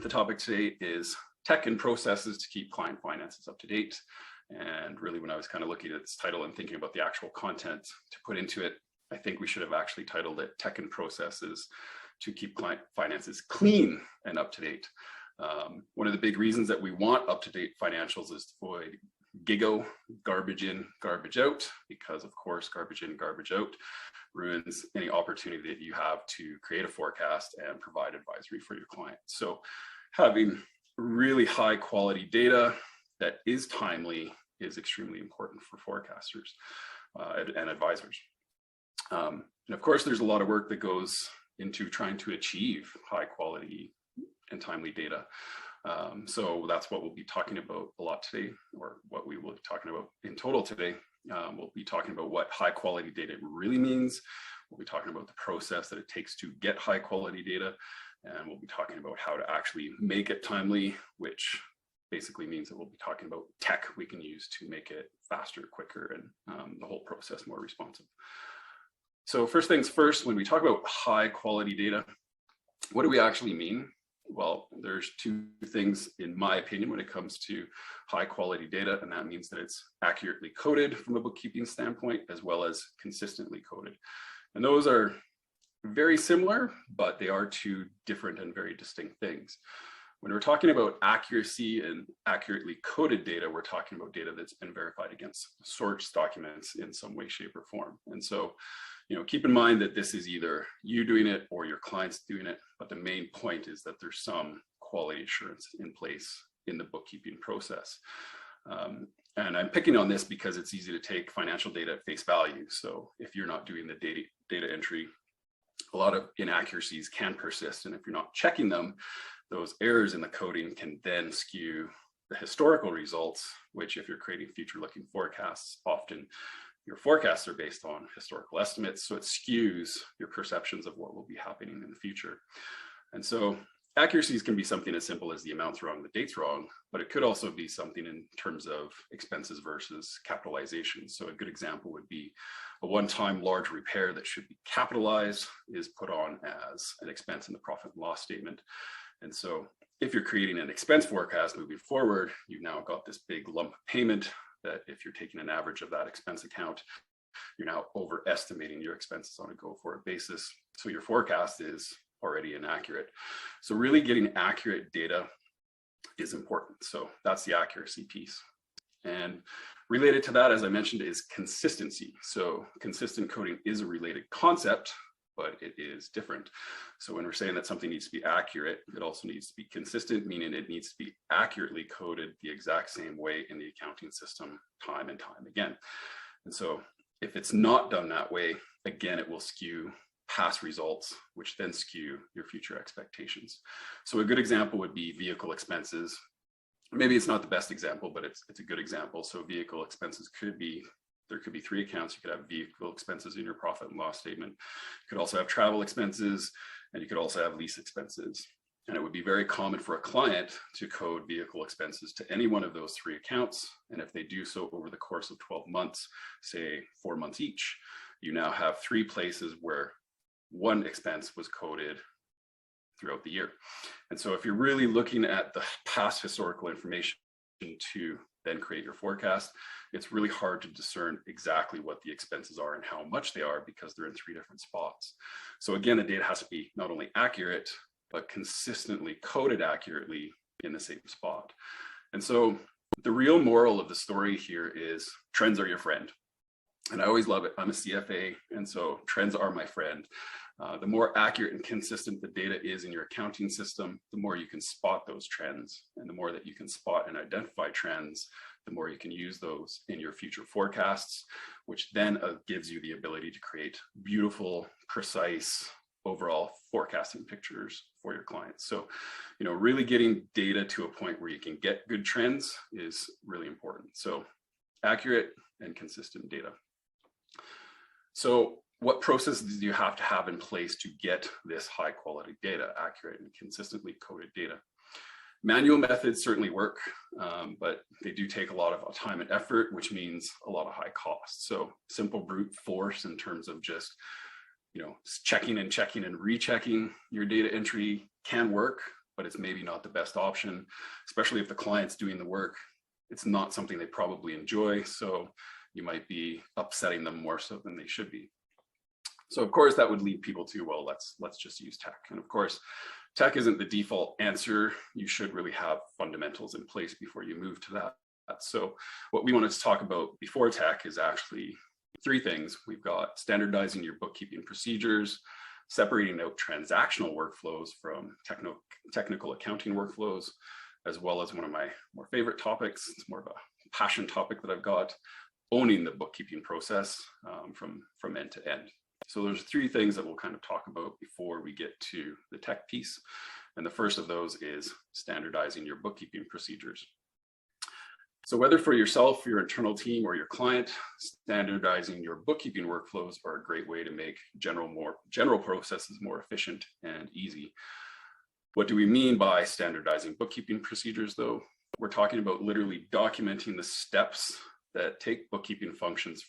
the topic today is tech and processes to keep client finances up to date. And really, when I was kind of looking at this title and thinking about the actual content to put into it, I think we should have actually titled it Tech and Processes to Keep Client Finances Clean and Up to Date. One of the big reasons that we want up-to-date financials is to avoid GIGO, garbage in, garbage out, because of course, garbage in, garbage out ruins any opportunity that you have to create a forecast and provide advisory for your client. So having really high quality data that is timely is extremely important for forecasters and advisors. And of course, there's a lot of work that goes into trying to achieve high quality and timely data. So that's what we'll be talking about a lot today, or what we will be talking about in total today. We'll be talking about what high quality data really means. We'll be talking about the process that it takes to get high quality data. And we'll be talking about how to actually make it timely, which basically means that we'll be talking about tech we can use to make it faster, quicker, and the whole process more responsive. So first things first, when we talk about high quality data, what do we actually mean? Well, there's two things, in my opinion, when it comes to high quality data, and that means that it's accurately coded from a bookkeeping standpoint, as well as consistently coded. And those are very similar, but they are two different and very distinct things. When we're talking about accuracy and accurately coded data, we're talking about data that's been verified against source documents in some way, shape, or form. And so, keep in mind that this is either you doing it or your clients doing it, but the main point is that there's some quality assurance in place in the bookkeeping process. And I'm picking on this because it's easy to take financial data at face value. So if you're not doing the data entry, a lot of inaccuracies can persist. And if you're not checking them, those errors in the coding can then skew the historical results, which if you're creating future-looking forecasts, often your forecasts are based on historical estimates. So it skews your perceptions of what will be happening in the future. And so accuracies can be something as simple as the amount's wrong, the date's wrong, but it could also be something in terms of expenses versus capitalization. So a good example would be a one-time large repair that should be capitalized is put on as an expense in the profit and loss statement. And so if you're creating an expense forecast moving forward, you've now got this big lump payment that if you're taking an average of that expense account, you're now overestimating your expenses on a go-forward basis. So your forecast is already inaccurate. So really getting accurate data is important. So that's the accuracy piece. And related to that, as I mentioned, is consistency. So consistent coding is a related concept, but it is different. So when we're saying that something needs to be accurate, it also needs to be consistent, meaning it needs to be accurately coded the exact same way in the accounting system time and time again. And so if it's not done that way, again, it will skew past results, which then skew your future expectations. So a good example would be vehicle expenses. Maybe it's not the best example, but it's a good example. So vehicle expenses there could be three accounts. You could have vehicle expenses in your profit and loss statement. You could also have travel expenses, and you could also have lease expenses. And it would be very common for a client to code vehicle expenses to any one of those three accounts. And if they do so over the course of 12 months, say 4 months each, you now have three places where one expense was coded throughout the year. And so if you're really looking at the past historical information to then create your forecast, it's really hard to discern exactly what the expenses are and how much they are because they're in three different spots. So again, the data has to be not only accurate, but consistently coded accurately in the same spot. And so the real moral of the story here is trends are your friend. And I always love it. I'm a CFA, and so trends are my friend. The more accurate and consistent the data is in your accounting system, the more you can spot those trends. And the more that you can spot and identify trends, the more you can use those in your future forecasts, which then gives you the ability to create beautiful, precise, overall forecasting pictures for your clients. So, really getting data to a point where you can get good trends is really important. So accurate and consistent data. So what processes do you have to have in place to get this high quality data, accurate and consistently coded data? Manual methods certainly work, but they do take a lot of time and effort, which means a lot of high costs. So simple brute force in terms of just, checking and rechecking your data entry can work, but it's maybe not the best option, especially if the client's doing the work. It's not something they probably enjoy, so you might be upsetting them more so than they should be. So of course that would lead people to, well, let's just use tech. And of course, tech isn't the default answer. You should really have fundamentals in place before you move to that. So what we wanted to talk about before tech is actually three things. We've got standardizing your bookkeeping procedures, separating out transactional workflows from technical accounting workflows, as well as one of my more favorite topics, it's more of a passion topic that I've got, owning the bookkeeping process from end to end. So there's three things that we'll kind of talk about before we get to the tech piece. And the first of those is standardizing your bookkeeping procedures. So whether for yourself, your internal team, or your client, standardizing your bookkeeping workflows are a great way to make general processes more efficient and easy. What do we mean by standardizing bookkeeping procedures, though? We're talking about literally documenting the steps that take bookkeeping functions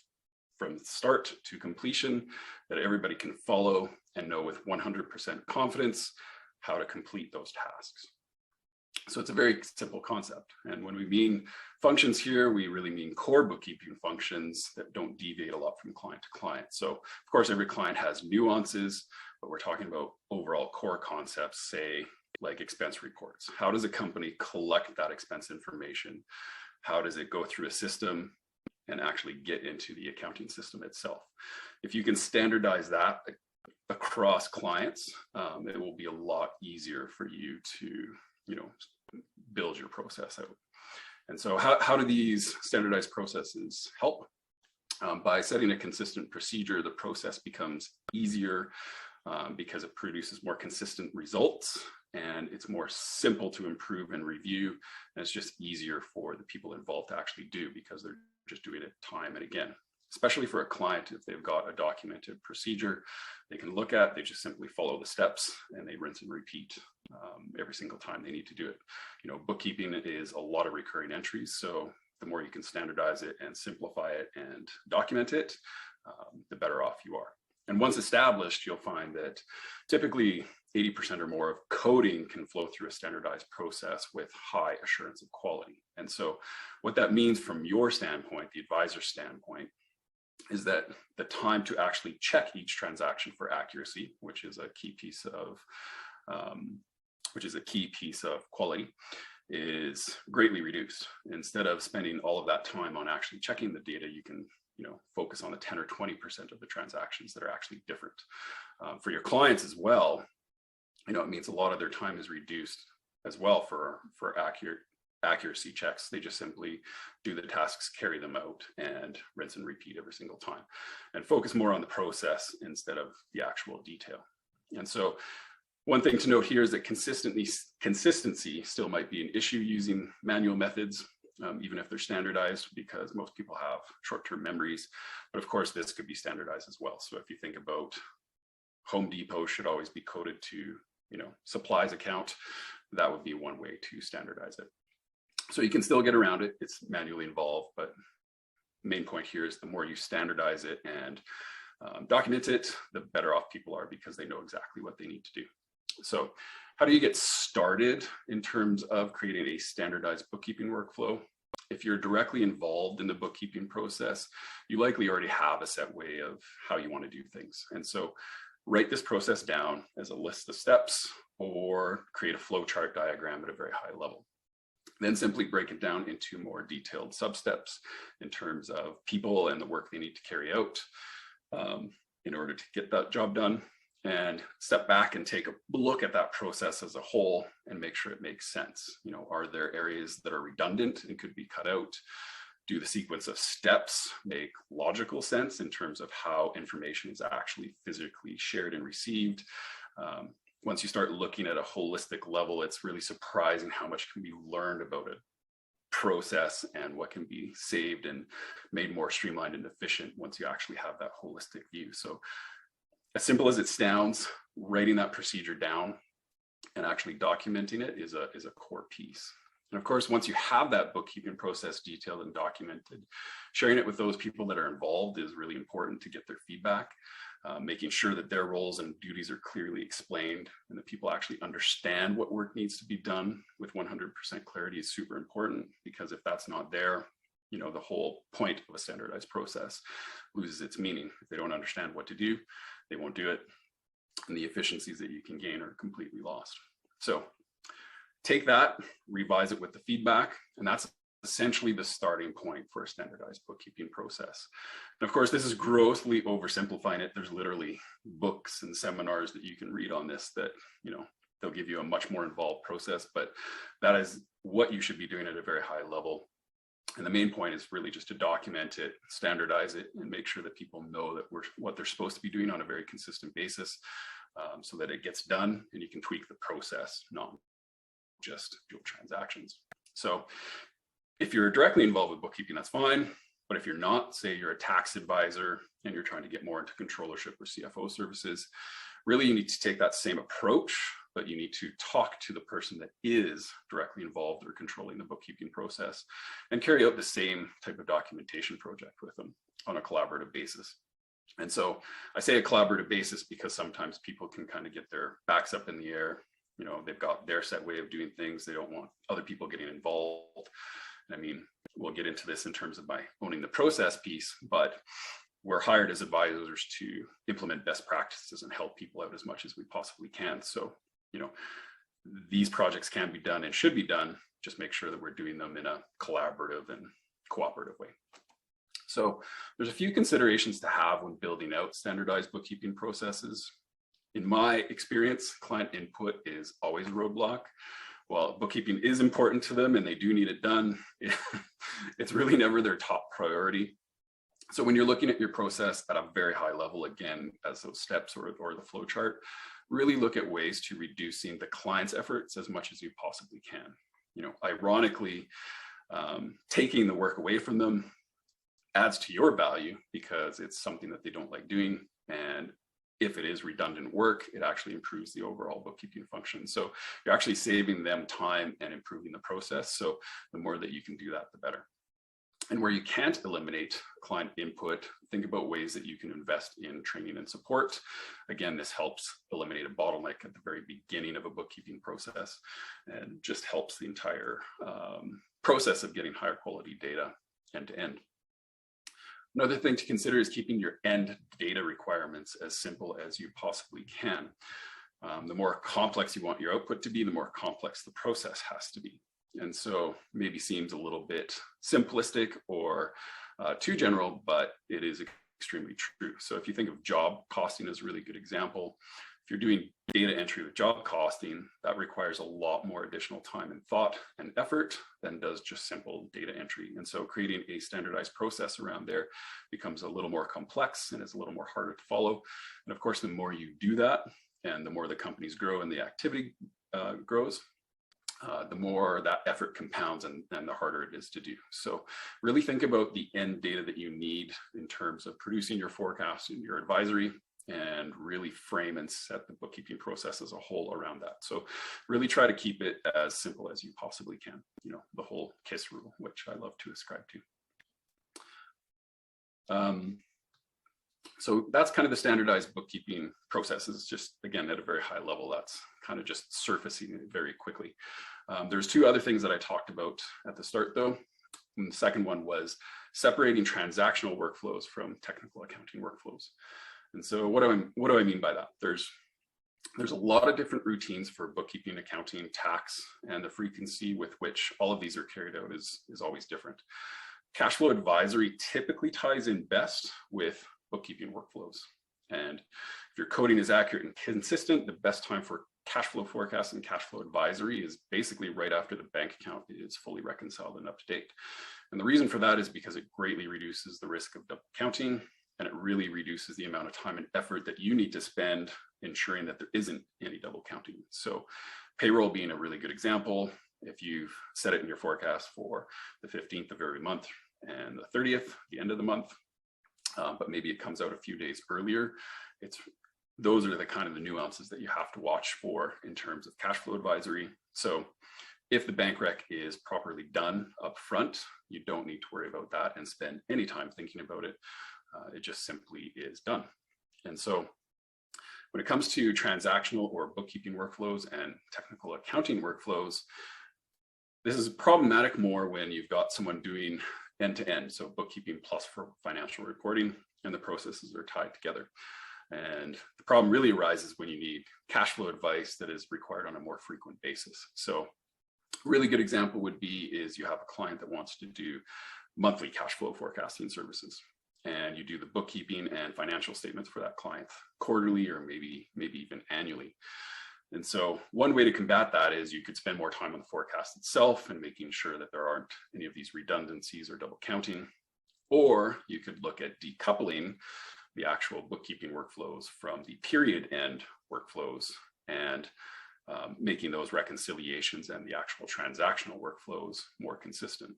from start to completion that everybody can follow and know with 100% confidence how to complete those tasks. So it's a very simple concept. And when we mean functions here, we really mean core bookkeeping functions that don't deviate a lot from client to client. So of course, every client has nuances, but we're talking about overall core concepts, say like expense reports. How does a company collect that expense information? How does it go through a system and actually get into the accounting system itself? If you can standardize that across clients, it will be a lot easier for you to build your process out. And so how do these standardized processes help? By setting a consistent procedure, the process becomes easier because it produces more consistent results, and it's more simple to improve and review. And it's just easier for the people involved to actually do because they're just doing it time and again. Especially for a client, if they've got a documented procedure they can look at, they just simply follow the steps and they rinse and repeat every single time they need to do it. Bookkeeping is a lot of recurring entries, so the more you can standardize it and simplify it and document it, the better off you are. And once established, you'll find that typically 80% or more of coding can flow through a standardized process with high assurance of quality. And so what that means from your standpoint, the advisor's standpoint, is that the time to actually check each transaction for accuracy, which is a key piece of quality, is greatly reduced. Instead of spending all of that time on actually checking the data, you can focus on the 10 or 20% of the transactions that are actually different. For your clients as well, it means a lot of their time is reduced as well for accuracy checks. They just simply do the tasks, carry them out, and rinse and repeat every single time, and focus more on the process instead of the actual detail. And so one thing to note here is that consistency still might be an issue using manual methods, even if they're standardized, because most people have short-term memories. But of course, this could be standardized as well. So if you think about Home Depot should always be coded to, supplies account, that would be one way to standardize it. So you can still get around it. It's manually involved, but the main point here is the more you standardize it and document it, the better off people are because they know exactly what they need to do. So how do you get started in terms of creating a standardized bookkeeping workflow? If you're directly involved in the bookkeeping process, you likely already have a set way of how you want to do things. And so write this process down as a list of steps or create a flowchart diagram at a very high level. Then simply break it down into more detailed sub-steps in terms of people and the work they need to carry out in order to get that job done. And step back and take a look at that process as a whole and make sure it makes sense. Are there areas that are redundant and could be cut out? Do the sequence of steps make logical sense in terms of how information is actually physically shared and received? Once you start looking at a holistic level, it's really surprising how much can be learned about a process and what can be saved and made more streamlined and efficient once you actually have that holistic view. So as simple as it sounds, writing that procedure down and actually documenting it is a core piece. And of course, once you have that bookkeeping process detailed and documented, sharing it with those people that are involved is really important to get their feedback. Making sure that their roles and duties are clearly explained and that people actually understand what work needs to be done with 100% clarity is super important, because if that's not there, you know, the whole point of a standardized process loses its meaning. If they don't understand what to do, they won't do it, and the efficiencies that you can gain are completely lost. So take that, revise it with the feedback, and that's essentially the starting point for a standardized bookkeeping process. And of course, this is grossly oversimplifying it. There's literally books and seminars that you can read on this that, you know, they'll give you a much more involved process, but that is what you should be doing at a very high level. And the main point is really just to document it, standardize it, and make sure that people know that what they're supposed to be doing on a very consistent basis, so that it gets done and you can tweak the process, not just dual transactions. So if you're directly involved with bookkeeping, that's fine. But if you're not, say you're a tax advisor and you're trying to get more into controllership or CFO services, really you need to take that same approach, but you need to talk to the person that is directly involved or controlling the bookkeeping process and carry out the same type of documentation project with them on a collaborative basis. And so I say a collaborative basis because sometimes people can kind of get their backs up in the air. You know, they've got their set way of doing things. They don't want other people getting involved. I mean, we'll get into this in terms of my owning the process piece, but we're hired as advisors to implement best practices and help people out as much as we possibly can. So, you know, these projects can be done and should be done. Just make sure that we're doing them in a collaborative and cooperative way. So there's a few considerations to have when building out standardized bookkeeping processes. In my experience, client input is always a roadblock. While bookkeeping is important to them and they do need it done, it's really never their top priority. So when you're looking at your process at a very high level, again, as those steps or the flow chart, really look at ways to reducing the client's efforts as much as you possibly can. You know, ironically, taking the work away from them adds to your value because it's something that they don't like doing. And if it is redundant work, it actually improves the overall bookkeeping function. So you're actually saving them time and improving the process. So the more that you can do that, the better. And where you can't eliminate client input, think about ways that you can invest in training and support. Again, this helps eliminate a bottleneck at the very beginning of a bookkeeping process and just helps the entire process of getting higher quality data end to end. Another thing to consider is keeping your end data requirements as simple as you possibly can. The more complex you want your output to be, the more complex the process has to be. And so maybe seems a little bit simplistic or too general, but it is extremely true. So if you think of job costing as a really good example, if you're doing data entry with job costing, that requires a lot more additional time and thought and effort than does just simple data entry. And so creating a standardized process around there becomes a little more complex and is a little more harder to follow. And of course, the more you do that and the more the companies grow and the activity grows, the more that effort compounds and the harder it is to do. So really think about the end data that you need in terms of producing your forecast and your advisory, and really frame and set the bookkeeping process as a whole around that. So really try to keep it as simple as you possibly can. You know, the whole KISS rule, which I love to ascribe to. So that's kind of the standardized bookkeeping processes, just again, at a very high level. That's kind of just surfacing it very quickly. There's two other things that I talked about at the start though. And the second one was separating transactional workflows from technical accounting workflows. And so what do I mean by that? There's a lot of different routines for bookkeeping, accounting, tax, and the frequency with which all of these are carried out is always different. Cash flow advisory typically ties in best with bookkeeping workflows. And if your coding is accurate and consistent, the best time for cash flow forecast and cash flow advisory is basically right after the bank account is fully reconciled and up to date. And the reason for that is because it greatly reduces the risk of double counting, and it really reduces the amount of time and effort that you need to spend ensuring that there isn't any double counting. So payroll being a really good example, if you've set it in your forecast for the 15th of every month and the 30th, the end of the month, but maybe it comes out a few days earlier, those are the kind of the nuances that you have to watch for in terms of cash flow advisory. So if the bank rec is properly done up front, you don't need to worry about that and spend any time thinking about it. It just simply is done. And so when it comes to transactional or bookkeeping workflows and technical accounting workflows, this is problematic more when you've got someone doing end-to-end, so bookkeeping plus for financial reporting, and the processes are tied together. And the problem really arises when you need cash flow advice that is required on a more frequent basis. So a really good example would be is you have a client that wants to do monthly cash flow forecasting services, and you do the bookkeeping and financial statements for that client quarterly or maybe even annually. And so one way to combat that is you could spend more time on the forecast itself and making sure that there aren't any of these redundancies or double counting, or you could look at decoupling the actual bookkeeping workflows from the period end workflows and making those reconciliations and the actual transactional workflows more consistent.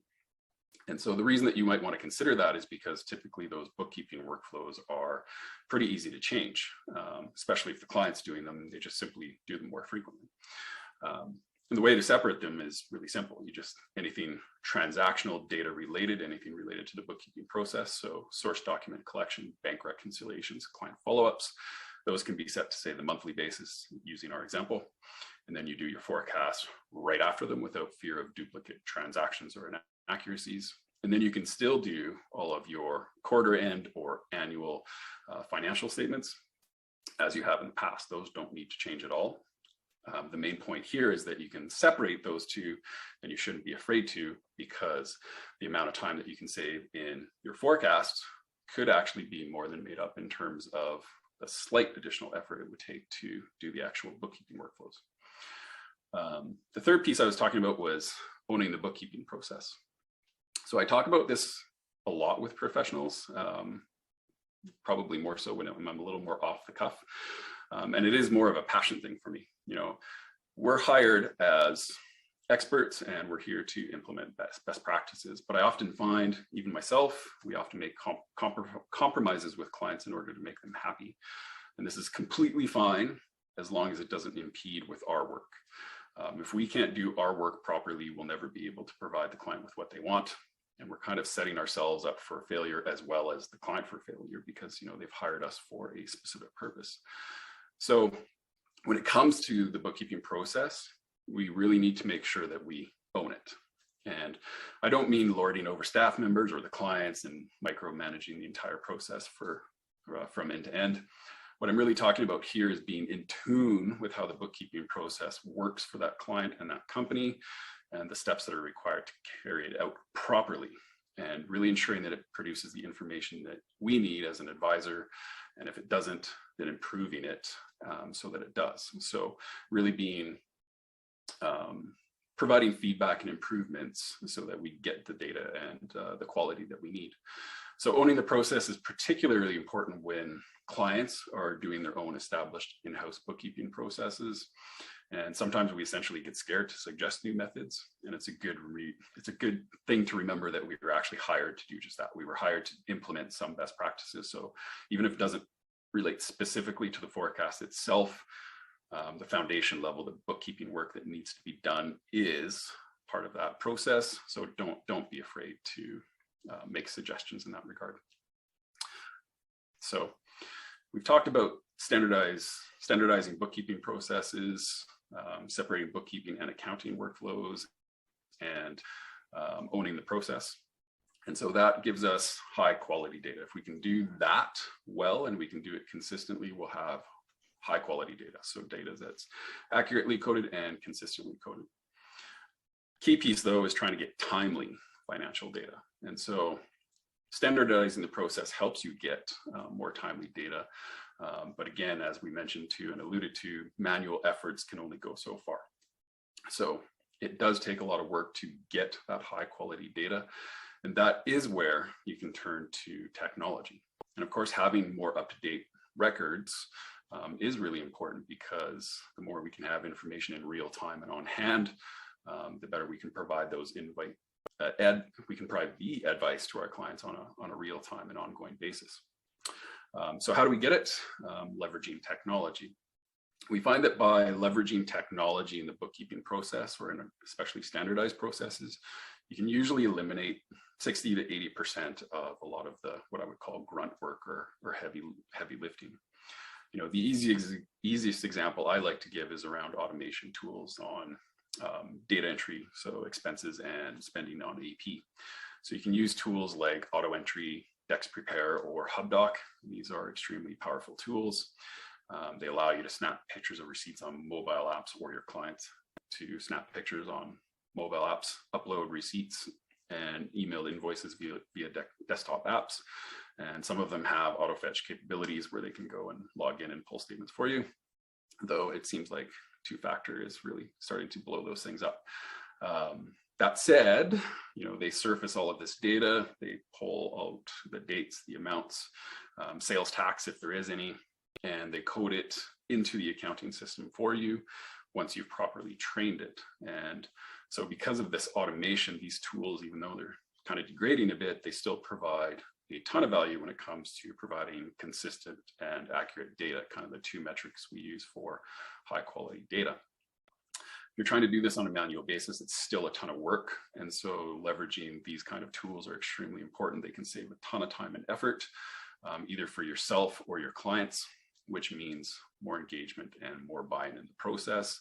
And so the reason that you might want to consider that is because typically those bookkeeping workflows are pretty easy to change, especially if the client's doing them, they just simply do them more frequently. And the way to separate them is really simple. You just, anything transactional data related, anything related to the bookkeeping process, so source document collection, bank reconciliations, client follow-ups, those can be set to say the monthly basis using our example. And then you do your forecast right after them without fear of duplicate transactions or inaccuracies. And then you can still do all of your quarter end or annual financial statements as you have in the past. Those don't need to change at all. The main point here is that you can separate those two, and you shouldn't be afraid to, because the amount of time that you can save in your forecast could actually be more than made up in terms of the slight additional effort it would take to do the actual bookkeeping workflows. The third piece I was talking about was owning the bookkeeping process. So I talk about this a lot with professionals, probably more so when I'm a little more off the cuff. And it is more of a passion thing for me. You know, we're hired as experts and we're here to implement best practices. But I often find, even myself, we often make compromises with clients in order to make them happy. And this is completely fine as long as it doesn't impede with our work. If we can't do our work properly, we'll never be able to provide the client with what they want. And we're kind of setting ourselves up for failure as well as the client for failure, because, you know, they've hired us for a specific purpose. So when it comes to the bookkeeping process, we really need to make sure that we own it. And I don't mean lording over staff members or the clients and micromanaging the entire process from end to end. What I'm really talking about here is being in tune with how the bookkeeping process works for that client and that company, and the steps that are required to carry it out properly, and really ensuring that it produces the information that we need as an advisor. And if it doesn't, then improving it so that it does. So really being providing feedback and improvements so that we get the data and the quality that we need. So owning the process is particularly important when clients are doing their own established in-house bookkeeping processes. And sometimes we essentially get scared to suggest new methods. And it's a good thing to remember that we were actually hired to do just that. We were hired to implement some best practices. So even if it doesn't relate specifically to the forecast itself, the foundation level, the bookkeeping work that needs to be done is part of that process. So don't be afraid to make suggestions in that regard. So we've talked about standardizing bookkeeping processes, separating bookkeeping and accounting workflows, and owning the process. And so that gives us high quality data. If we can do that well and we can do it consistently, we'll have high quality data. So data that's accurately coded and consistently coded. Key piece though is trying to get timely financial data. And so standardizing the process helps you get more timely data. But again, as we mentioned too and alluded to, manual efforts can only go so far. So it does take a lot of work to get that high quality data. And that is where you can turn to technology. And of course, having more up-to-date records is really important, because the more we can have information in real time and on hand, the better we can provide we can provide the advice to our clients on a real time and ongoing basis. So how do we get it? Leveraging technology. We find that by leveraging technology in the bookkeeping process, or in especially standardized processes, you can usually eliminate 60 to 80% of a lot of the what I would call grunt work or heavy lifting. The easiest example I like to give is around automation tools on data entry, so expenses and spending on AP. So you can use tools like auto entry, Dex Prepare, or HubDoc. These are extremely powerful tools. They allow you to snap pictures of receipts on mobile apps, or your clients to snap pictures on mobile apps, upload receipts, and email invoices via desktop apps. And some of them have auto fetch capabilities where they can go and log in and pull statements for you, though it seems like two-factor is really starting to blow those things up. That said, they surface all of this data, they pull out the dates, the amounts, sales tax if there is any, and they code it into the accounting system for you once you've properly trained it. And so because of this automation, these tools, even though they're kind of degrading a bit, they still provide a ton of value when it comes to providing consistent and accurate data, kind of the two metrics we use for high quality data. If you're trying to do this on a manual basis, it's still a ton of work. And so leveraging these kind of tools are extremely important. They can save a ton of time and effort, either for yourself or your clients, which means more engagement and more buy-in in the process,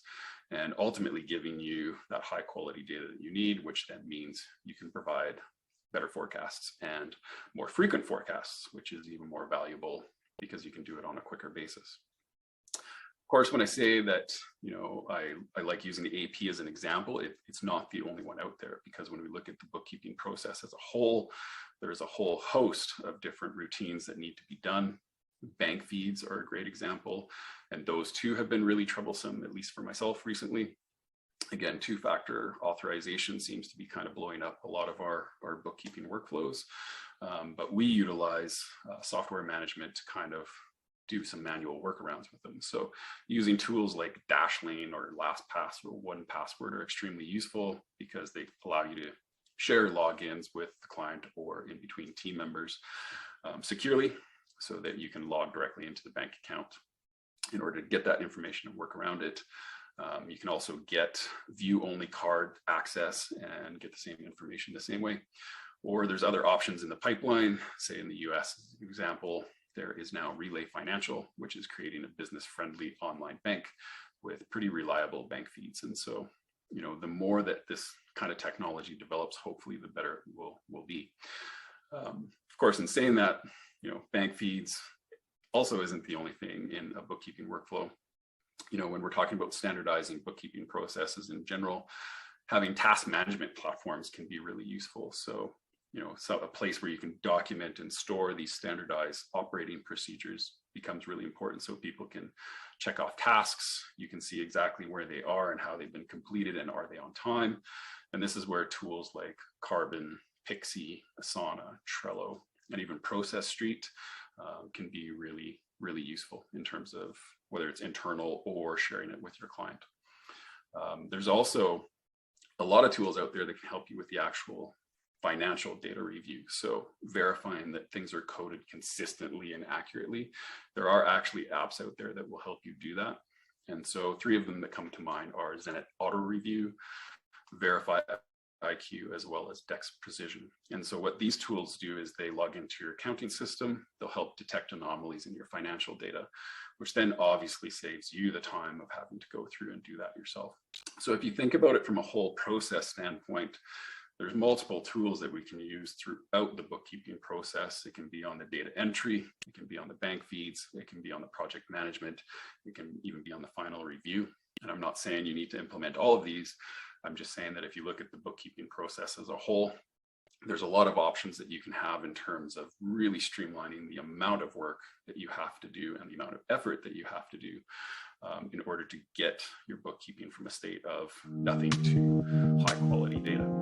and ultimately giving you that high quality data that you need, which then means you can provide better forecasts and more frequent forecasts, which is even more valuable because you can do it on a quicker basis. Of course, when I say that, I like using the AP as an example, it's not the only one out there, because when we look at the bookkeeping process as a whole, there's a whole host of different routines that need to be done. Bank feeds are a great example, and those too have been really troublesome, at least for myself recently. Again, two-factor authorization seems to be kind of blowing up a lot of our bookkeeping workflows, but we utilize software management to kind of do some manual workarounds with them. So using tools like Dashlane or LastPass or 1Password are extremely useful because they allow you to share logins with the client or in between team members securely, so that you can log directly into the bank account in order to get that information and work around it. You can also get view-only card access and get the same information the same way. Or there's other options in the pipeline. Say in the US, as an example, there is now Relay Financial, which is creating a business-friendly online bank with pretty reliable bank feeds. And so, the more that this kind of technology develops, hopefully the better it will be. Of course, in saying that, bank feeds also isn't the only thing in a bookkeeping workflow. When we're talking about standardizing bookkeeping processes in general, having task management platforms can be really useful. So, a place where you can document and store these standardized operating procedures becomes really important, so people can check off tasks. You can see exactly where they are and how they've been completed and are they on time. And this is where tools like Carbon, Pixie, Asana, Trello, and even Process Street can be really, really useful in terms of whether it's internal or sharing it with your client. There's also a lot of tools out there that can help you with the actual financial data review. So verifying that things are coded consistently and accurately. There are actually apps out there that will help you do that. And so 3 of them that come to mind are Zenit Auto Review, Verify IQ, as well as Dex Precision. And so what these tools do is they log into your accounting system. They'll help detect anomalies in your financial data, which then obviously saves you the time of having to go through and do that yourself. So if you think about it from a whole process standpoint, there's multiple tools that we can use throughout the bookkeeping process. It can be on the data entry, it can be on the bank feeds, it can be on the project management, it can even be on the final review. And I'm not saying you need to implement all of these. I'm just saying that if you look at the bookkeeping process as a whole, there's a lot of options that you can have in terms of really streamlining the amount of work that you have to do and the amount of effort that you have to do in order to get your bookkeeping from a state of nothing to high quality data.